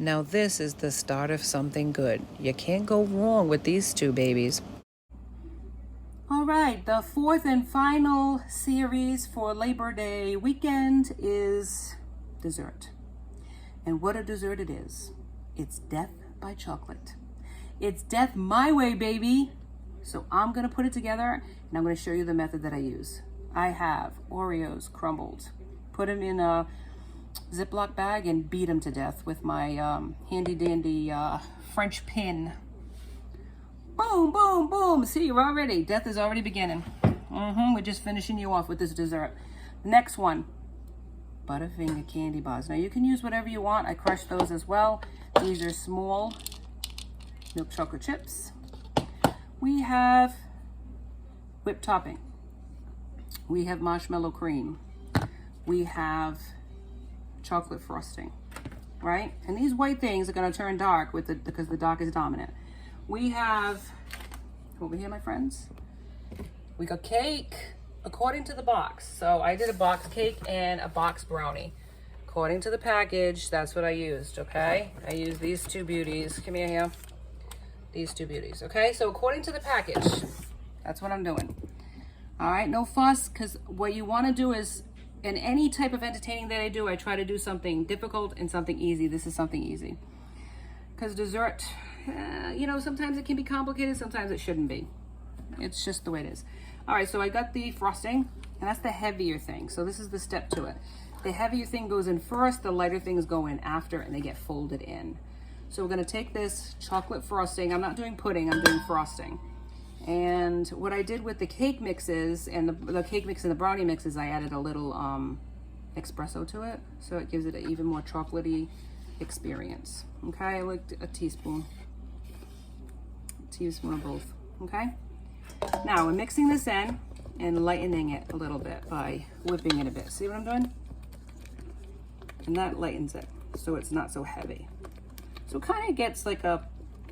Now this is the start of something good. You can't go wrong with these two babies. All right, the fourth and final series for Labor Day weekend is dessert. And what a dessert it is. It's death by chocolate. It's death my way, baby. So I'm gonna put it together and I'm gonna show you the method that I use. I have Oreos crumbled. Put them in a Ziploc bag and beat them to death with my handy dandy French pin. Boom, boom, boom. See, we're already, death is already beginning. We're just finishing you off with this dessert. Next one, Butterfinger candy bars. Now you can use whatever you want. I crushed those as well. These are small milk chocolate chips. We have whipped topping. We have marshmallow cream. We have chocolate frosting, right? And these white things are gonna turn dark because the dark is dominant. We have, over here, my friends, we got cake according to the box. So I did a box cake and a box brownie. According to the package, that's what I used, okay? I used these two beauties. Come here. These two beauties, okay? So according to the package, that's what I'm doing. All right, no fuss, because what you want to do is, in any type of entertaining that I do, I try to do something difficult and something easy. This is something easy. Because dessert, you know, sometimes it can be complicated, sometimes it shouldn't be. It's just the way it is. All right, so I got the frosting, and that's the heavier thing. So this is the step to it. The heavier thing goes in first, the lighter things go in after, and they get folded in. So we're gonna take this chocolate frosting. I'm not doing pudding, I'm doing frosting. And what I did with the cake mixes and the cake mix and the brownie mixes, I added a little espresso to it. So it gives it an even more chocolatey experience. Okay, I like a teaspoon of both, okay? Now we're mixing this in and lightening it a little bit by whipping it a bit. See what I'm doing? And that lightens it so it's not so heavy. So it kind of gets like a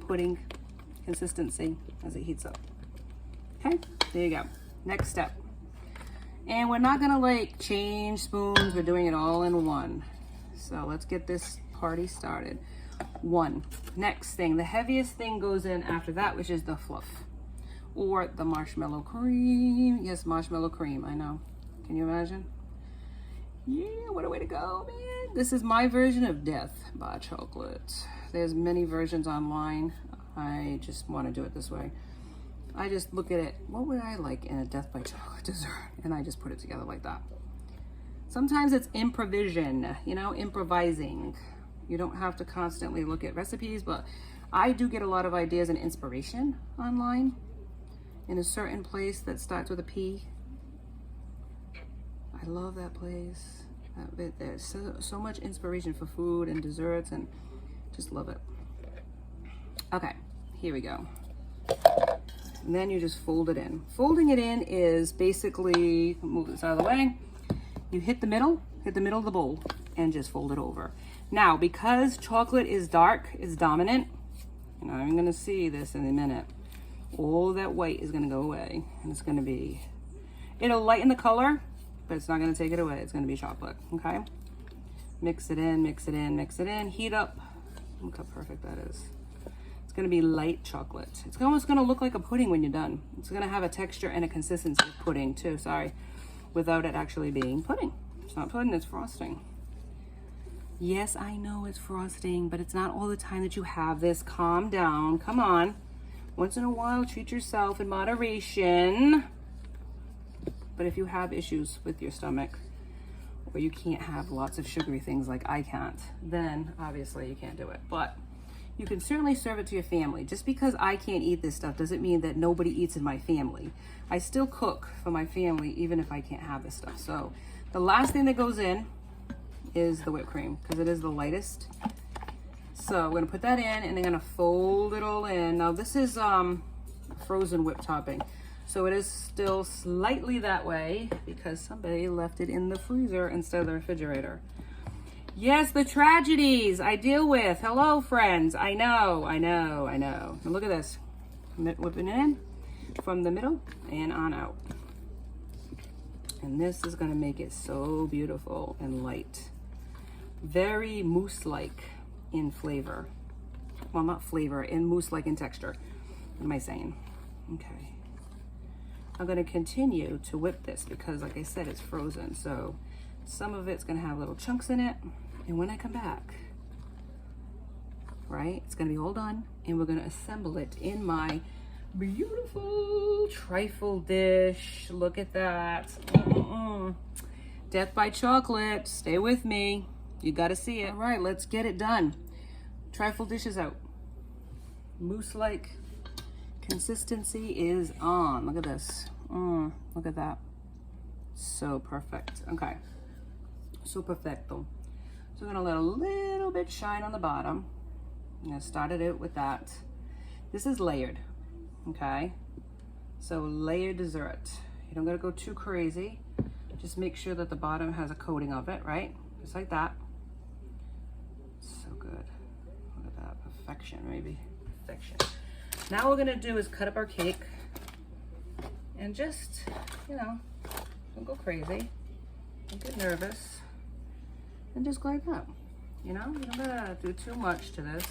pudding consistency as it heats up. Okay, there you go. Next step. And we're not gonna like change spoons, we're doing it all in one. So let's get this party started. One. Next thing, the heaviest thing goes in after that, which is the fluff. Or the marshmallow cream. Yes, marshmallow cream, I know. Can you imagine? Yeah, what a way to go, man. This is my version of death by chocolate. There's many versions online. I just want to do it this way. I just look at it, what would I like in a death by chocolate dessert? And I just put it together like that. Sometimes it's improvisation, you know, improvising. You don't have to constantly look at recipes, but I do get a lot of ideas and inspiration online in a certain place that starts with a P. I love that place. There's so much inspiration for food and desserts and just love it. Okay, here we go. And then you just fold it in. Folding it in is basically, move this out of the way. You hit the middle of the bowl and just fold it over. Now, because chocolate is dark, is dominant, and I'm gonna see this in a minute, all that white is gonna go away and it's gonna be, it'll lighten the color, but it's not gonna take it away. It's gonna be chocolate, okay? Mix it in, mix it in, mix it in, heat up. Look how perfect that is. It's gonna be light chocolate. It's almost gonna look like a pudding when you're done. It's gonna have a texture and a consistency of pudding too, sorry, without it actually being pudding. It's not pudding, it's frosting. Yes, I know it's frosting, but it's not all the time that you have this. Calm down, come on. Once in a while, treat yourself in moderation. But if you have issues with your stomach, or you can't have lots of sugary things like I can't, then obviously you can't do it. But you can certainly serve it to your family. Just because I can't eat this stuff doesn't mean that nobody eats in my family. I still cook for my family even if I can't have this stuff. So the last thing that goes in is the whipped cream because it is the lightest. So I'm gonna put that in and I'm gonna fold it all in. Now this is frozen whipped topping. So it is still slightly that way because somebody left it in the freezer instead of the refrigerator. Yes, the tragedies I deal with. Hello, friends. I know. Now look at this. Whipping it in from the middle and on out. And this is gonna make it so beautiful and light. Very mousse-like. in flavor. Well, not flavor, in mousse-like in texture. What am I saying? Okay. I'm gonna continue to whip this because like I said, it's frozen. So some of it's gonna have little chunks in it. And when I come back, right, it's gonna be all done and we're gonna assemble it in my beautiful trifle dish. Look at that. Death by chocolate. Stay with me. You gotta see it. All right, let's get it done. Trifle dish is out. Mousse-like consistency is on. Look at this. Look at that. So perfect. Okay. So perfecto. So we're gonna let a little bit shine on the bottom. I'm gonna start it out with that. This is layered. Okay. So layered dessert. You don't gotta go too crazy. Just make sure that the bottom has a coating of it, right? Just like that. So good. Look at that. Perfection, maybe. Perfection. Now what we're gonna do is cut up our cake and just, you know, don't go crazy. Don't get nervous. And just go like that. You know, you don't gotta do too much to this.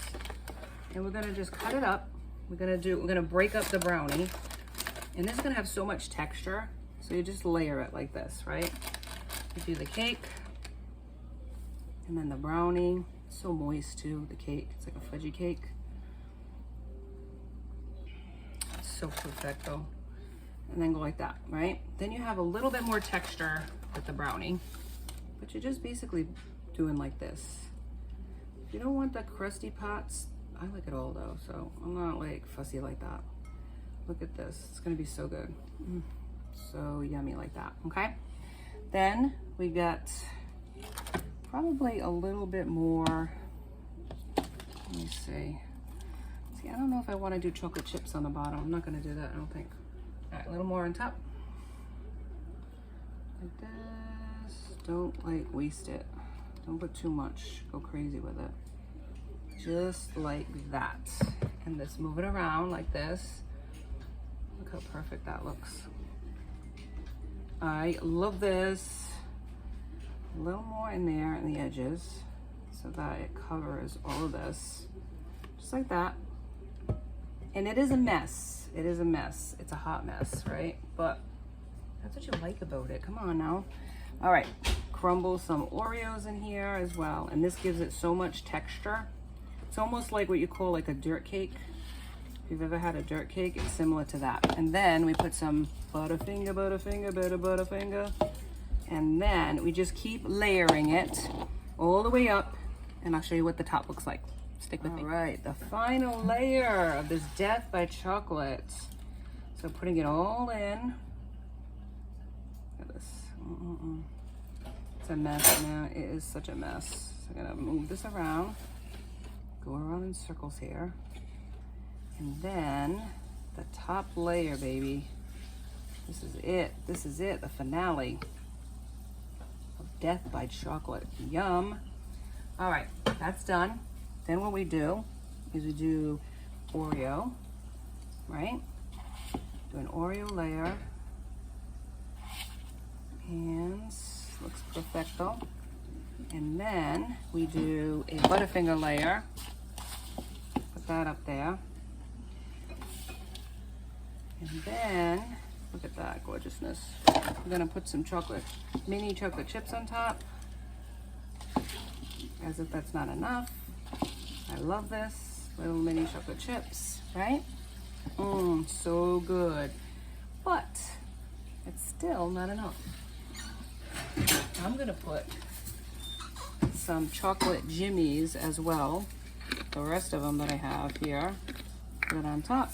And we're gonna just cut it up. We're gonna break up the brownie. And this is gonna have so much texture. So you just layer it like this, right? You do the cake and then the brownie. It's so moist too, the cake. It's like a fudgy cake. It's so perfecto. And then go like that, right? Then you have a little bit more texture with the brownie, but you're just basically doing like this. If you don't want the crusty parts, I like it all though, so I'm not like fussy like that. Look at this, it's gonna be so good. So yummy like that, okay? Then we got probably a little bit more, let me see. See, I don't know if I want to do chocolate chips on the bottom. I'm not going to do that, I don't think. All right, a little more on top. Like this. Don't like waste it. Don't put too much. Go crazy with it. Just like that. And just move it around like this. Look how perfect that looks. I love this. A little more in there in the edges so that it covers all of this. Just like that. And it is a mess. It is a mess. It's a hot mess, right? But that's what you like about it. Come on now. All right, crumble some Oreos in here as well. And this gives it so much texture. It's almost like what you call like a dirt cake. If you've ever had a dirt cake, it's similar to that. And then we put some Butterfinger, Butterfinger. And then we just keep layering it all the way up. And I'll show you what the top looks like. Stick with me. All right, the final layer of this Death by Chocolate. So putting it all in. Look at this. It's a mess now. It is such a mess. So I'm gonna move this around. Go around in circles here. And then the top layer, baby. This is it. This is it, the finale of Death by Chocolate. Yum. All right, that's done. Then what we do is we do Oreo, right? Do an Oreo layer. And looks perfecto. And then we do a Butterfinger layer. Put that up there. And then, look at that gorgeousness. We're gonna put some mini chocolate chips on top. As if that's not enough. I love this. Little mini chocolate chips, right? So good. But it's still not enough. I'm gonna put some chocolate jimmies as well. The rest of them that I have here. Put it on top.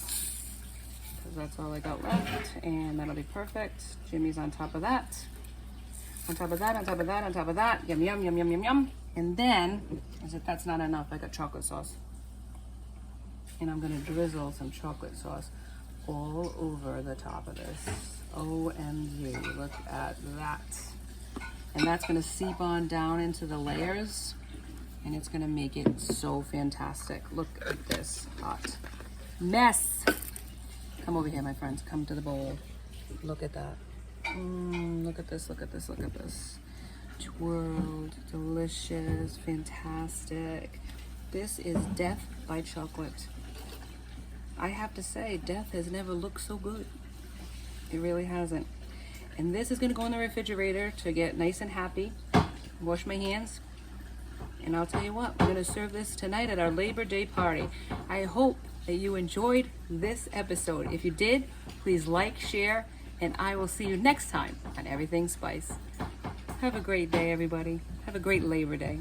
Because that's all I got left. And that'll be perfect. Jimmy's on top of that. On top of that, on top of that, on top of that. Yum, yum, yum, yum, yum, yum. And then, as if that's not enough, I got chocolate sauce. And I'm gonna drizzle some chocolate sauce all over the top of this. OMG, look at that. And that's gonna seep on down into the layers. And it's gonna make it so fantastic. Look at this hot mess. Come over here, my friends, come to the bowl. Look at that. Look at this, look at this, look at this. Twirled, delicious, fantastic. This is Death by Chocolate. I have to say, Death has never looked so good. It really hasn't. And this is gonna go in the refrigerator to get nice and happy. Wash my hands. And I'll tell you what, we're gonna serve this tonight at our Labor Day party. I hope that you enjoyed this episode. If you did, please like, share, and I will see you next time on Everything Spice. Have a great day, everybody. Have a great Labor Day.